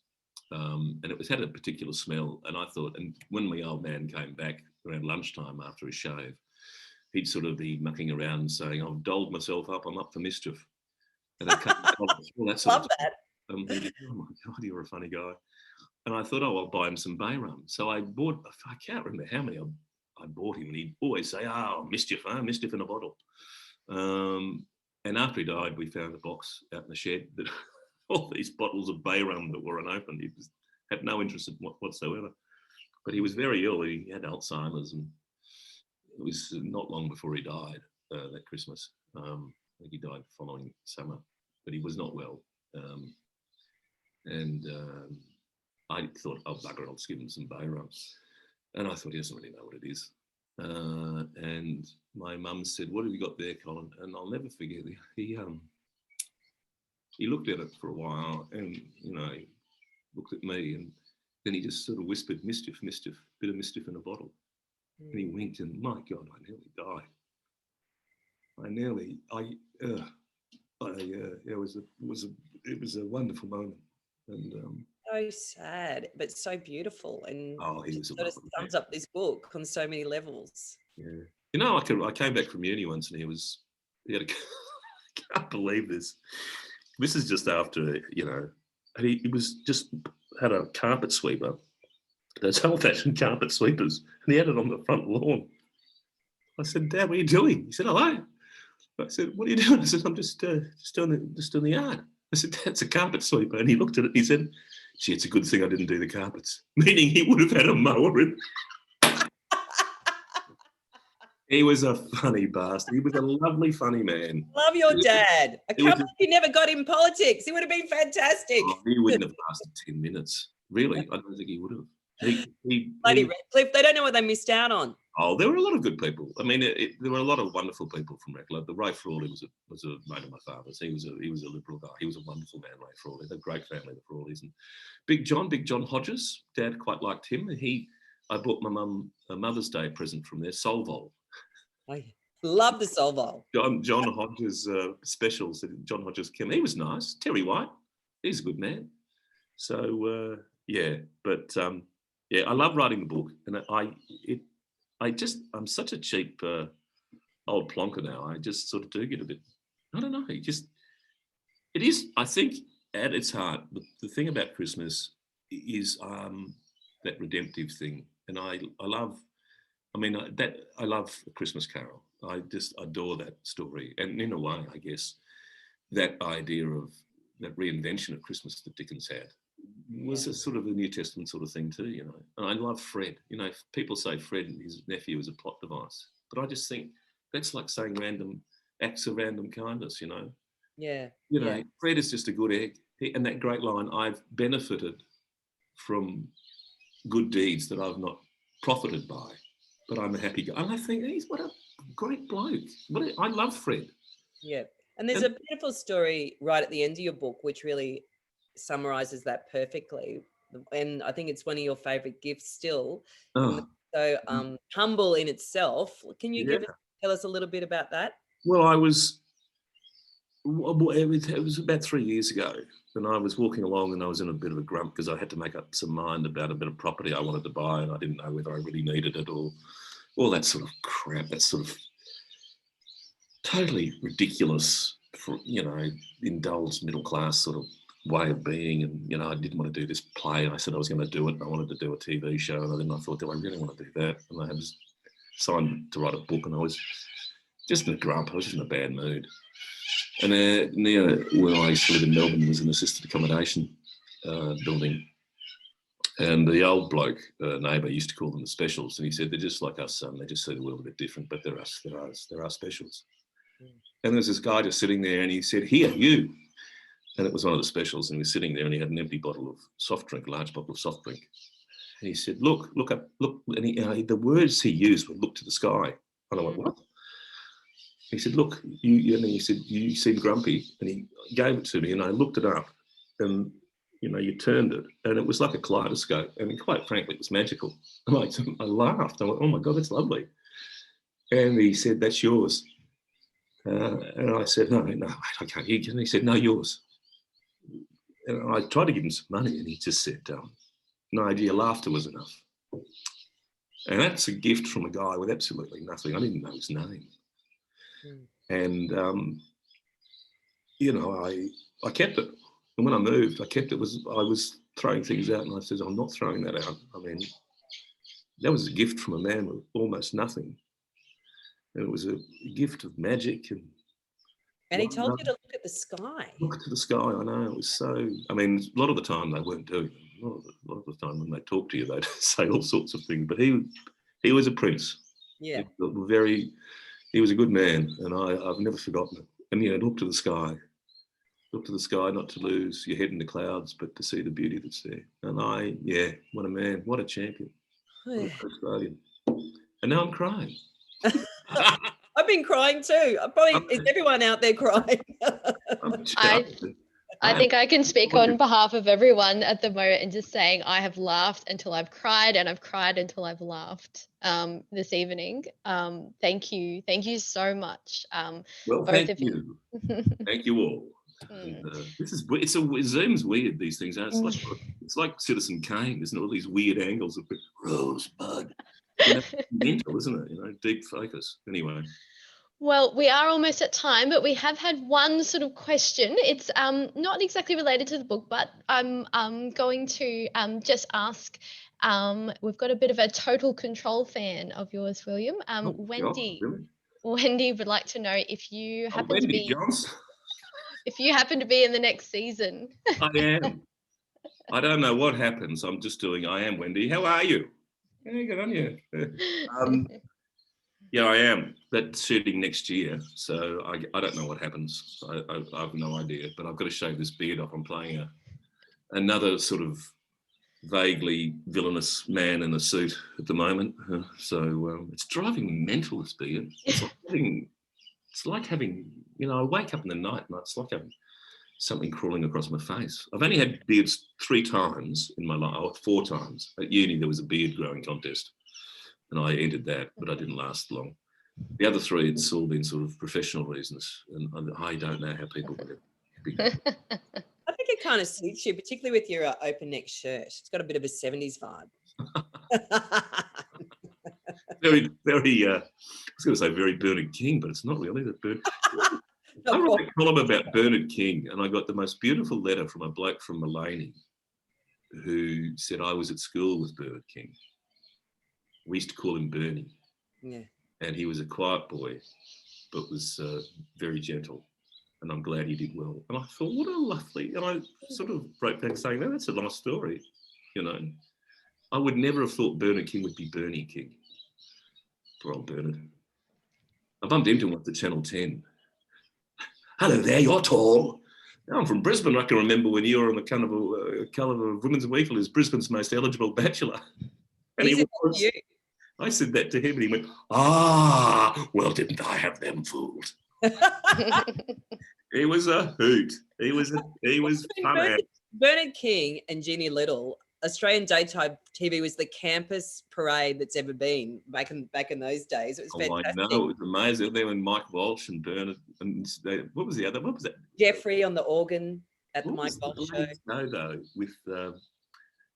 And it had a particular smell. And I thought, and when my old man came back around lunchtime after his shave, he'd sort of be mucking around and saying, I've dolled myself up, I'm up for mischief. And that sort of that. I'm thinking, oh my God, you're a funny guy. And I thought, I'll buy him some bay rum. So I can't remember how many I bought him. And he'd always say, mischief in a bottle. And after he died, we found a box out in the shed that all these bottles of bay rum that were unopened. He had no interest in whatsoever. But he was very ill. He had Alzheimer's, and it was not long before he died that Christmas. I think he died the following summer, but he was not well. I thought, bugger it, I'll just give him some bay rum. And I thought, he doesn't really know what it is. And my mum said, what have you got there, Colin? And I'll never forget, he looked at it for a while and, he looked at me, and then he just sort of whispered, mischief, bit of mischief in a bottle. And he winked, and my God, I nearly died. It was a wonderful moment. And So sad, but so beautiful, and he was a sort of lovely man. sums up this book on so many levels. Yeah. You know, I came back from uni once, and he had a, I can't believe this. This is just after, and he was just had a carpet sweeper, those old-fashioned carpet sweepers, and he had it on the front lawn. I said, Dad, what are you doing? He said, hello. I said, what are you doing? I said, I'm just doing the yard. I said, that's a carpet sweeper. And he looked at it, he said, gee, it's a good thing I didn't do the carpets. Meaning he would have had a mower in. He was a funny bastard. He was a lovely, funny man. Love your dad. I can't believe he never got in politics. He would have been fantastic. Oh, he wouldn't have lasted 10 minutes. Really, I don't think he would have. Lady Redcliffe, they don't know what they missed out on. Oh, there were a lot of good people. I mean, there were a lot of wonderful people from Redcliffe. The Ray Frawley was a mate of my father's. He was a liberal guy. He was a wonderful man, Ray Frawley. They're a great family, the Frawleys. And Big John Hodges, Dad quite liked him. I bought my mum a Mother's Day present from there, Solvol. I love the Solvol. John Hodges specials. John Hodges Kim. He was nice. Terry White. He's a good man. So I love writing the book, and I'm such a cheap old plonker now. I just sort of do get a bit. I don't know. It is. I think at its heart, the thing about Christmas is that redemptive thing, and I love. I mean, I love A Christmas Carol. I just adore that story. And in a way, I guess, that idea of that reinvention of Christmas that Dickens had was a sort of a New Testament sort of thing too, And I love Fred. People say Fred and his nephew is a plot device. But I just think that's like saying random acts of random kindness, Yeah. Fred is just a good egg. And that great line, I've benefited from good deeds that I've not profited by. But I'm a happy guy. And I think, what a great bloke. I love Fred. Yeah. And there's a beautiful story right at the end of your book, which really summarizes that perfectly. And I think it's one of your favorite gifts still. Oh. So humble in itself. Can you tell us a little bit about that? Well, it was about 3 years ago. And I was walking along and I was in a bit of a grump because I had to make up some mind about a bit of property I wanted to buy, and I didn't know whether I really needed it or all that sort of crap, that sort of totally ridiculous, indulged middle class sort of way of being. And, I didn't want to do this play. I said I was going to do it. And I wanted to do a TV show. And then I thought, do I really want to do that? And I had signed to write a book, and I was just in a grump. I was just in a bad mood. And near where I used to live in Melbourne was an assisted accommodation building. And the old bloke, neighbour, used to call them the specials. And he said, they're just like us, son. They just see the world a bit different, but they're us. There are specials. And there's this guy just sitting there, and he said, here, you. And it was one of the specials. And he was sitting there, and he had an empty bottle of soft drink, a large bottle of soft drink. And he said, look up, look. And the words he used were, look to the sky. And I went, what? He said, look, and he said, you seem grumpy. And he gave it to me, and I looked it up. And, you turned it, and it was like a kaleidoscope. I mean, quite frankly, it was magical. And I laughed. I went, oh, my God, that's lovely. And he said, that's yours. And I said, no, I can't. And he said, no, yours. And I tried to give him some money, and he just said, no, your laughter was enough. And that's a gift from a guy with absolutely nothing. I didn't know his name. And, I kept it. And when I moved, I kept it. I was throwing things out, and I said, I'm not throwing that out. I mean, that was a gift from a man with almost nothing. And it was a gift of magic. And he told you to look at the sky. Look to the sky, I know. It was so, I mean, a lot of the time they weren't doing it. A lot of the time when they talk to you, they'd say all sorts of things. But he was a prince. Yeah. He was a good man, and I've never forgotten it. And, look to the sky. Look to the sky, not to lose your head in the clouds, but to see the beauty that's there. And what a man, what a champion. What a custodian. And now I'm crying. I've been crying too. Is everyone out there crying? I think I can speak on behalf of everyone at the moment and just saying I have laughed until I've cried and I've cried until I've laughed this evening. Thank you. Thank you so much. Well, Both thank of you. you. Thank you all. And, Zoom's weird, these things. It's like Citizen Kane, isn't it? All these weird angles of Rosebud. Mental, isn't it? Deep focus. Anyway. Well, we are almost at time, but we have had one sort of question. It's not exactly related to the book, but I'm going to just ask. We've got a bit of a Total Control fan of yours, William. Wendy. God, really? Wendy would like to know if you happen to be Johnson. if you happen to be in the next season. I am. I don't know what happens. I'm just doing. I am Wendy. How are you? Yeah, good on you. Yeah, I am. That's shooting next year, so I don't know what happens. I have no idea, but I've got to shave this beard off. I'm playing another sort of vaguely villainous man in a suit at the moment, so it's driving me mental, this beard. It's like having, I wake up in the night and it's like having something crawling across my face. I've only had beards 3 times in my life, 4 times. At uni, there was a beard growing contest. And I entered that, but I didn't last long. The other 3, it's all been sort of professional reasons, and I don't know how people do it. I think it kind of suits you, particularly with your open neck shirt. It's got a bit of a 70s vibe. Very, very, I was going to say very Bernard King, but it's not really. I wrote a column about Bernard King, and I got the most beautiful letter from a bloke from Mullaney who said I was at school with Bernard King. We used to call him Bernie. Yeah. And he was a quiet boy, but was very gentle. And I'm glad he did well. And I thought, what a lovely, and I sort of wrote back saying, no, that's a nice story. I would never have thought Bernard King would be Bernie King. Poor old Bernard. I bumped into him at the Channel 10. Hello there, you're tall. I'm from Brisbane. I can remember when you were on the cover of Women's Weekly as Brisbane's most eligible bachelor. And he was. I said that to him and he went, well, didn't I have them fooled? He was a hoot. He was fun. Bernard King and Jeannie Little, Australian daytime TV was the campus parade that's ever been back in those days. It was fantastic. I know, it was amazing. There when Mike Walsh and Bernard and what was the other? What was that? Jeffrey on the organ at the Mike Walsh show. No, though, with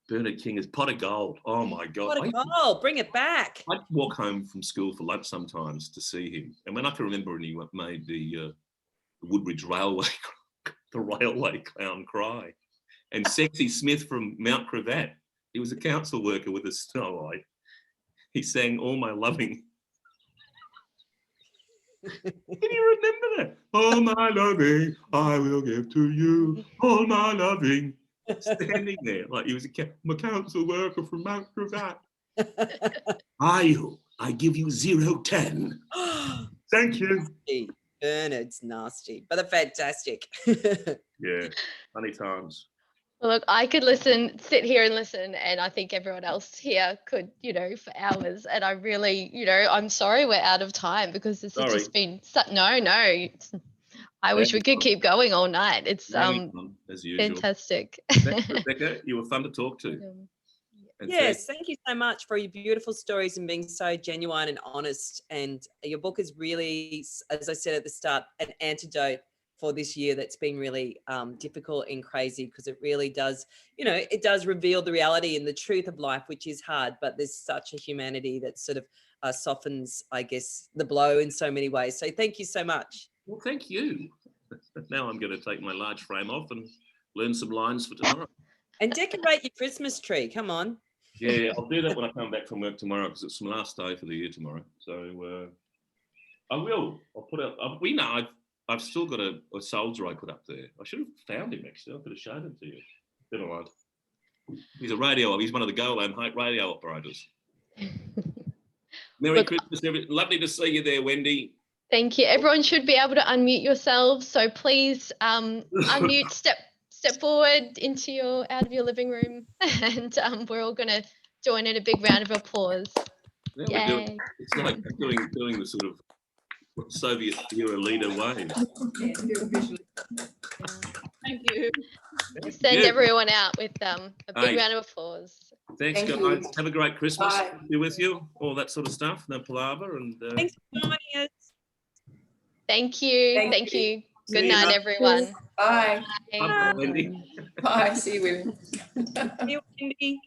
Bernard King as Pot of Gold. Oh my God! Pot of Gold, bring it back. I'd walk home from school for lunch sometimes to see him, and when I can remember when he made the Woodbridge Railway, the railway clown cry. And Sexy Smith from Mount Cravat, he was a council worker with a snow eye. He sang All My Loving. Can you remember that? All my loving, I will give to you. All my loving. Standing there like he was a council worker from Mount Cravat. I give you 0-10. Thank you. Bernard's nasty, but they're fantastic. Yeah, funny times. Well, look, I could sit here and listen, and I think everyone else here could, for hours. And I really, I'm sorry we're out of time because this has just been no. I wish we could keep going all night. It's as usual. Fantastic. Thanks, Rebecca. You were fun to talk to. Yes, thank you so much for your beautiful stories and being so genuine and honest. And your book is really, as I said at the start, an antidote for this year that's been really difficult and crazy, because it really does, it does reveal the reality and the truth of life, which is hard, but there's such a humanity that sort of softens, I guess, the blow in so many ways. So thank you so much. Well, thank you. Now I'm going to take my large frame off and learn some lines for tomorrow. And decorate your Christmas tree. Come on. Yeah, I'll do that when I come back from work tomorrow, because it's my last day for the year tomorrow. So I will. I'll put out. I've still got a soldier I put up there. I should have found him, actually. I could have shown him to you. Never mind. He's one of the Golan radio operators. Merry Christmas, everyone. Lovely to see you there, Wendy. Thank you. Everyone should be able to unmute yourselves. So please unmute, step forward out of your living room, and we're all going to join in a big round of applause. Yay. It's like doing the sort of Soviet era leader wave. Thank you. Send everyone out with a big Hey. round of applause. Thanks, Thank guys. you. Have a great Christmas. Bye. Be with you. All that sort of stuff. No palaver. And Thanks for joining us. Thank you. Thank Thank you. you. Good See night, ya. everyone. Bye. bye, Wendy. Bye. See you, William. See you, Wendy.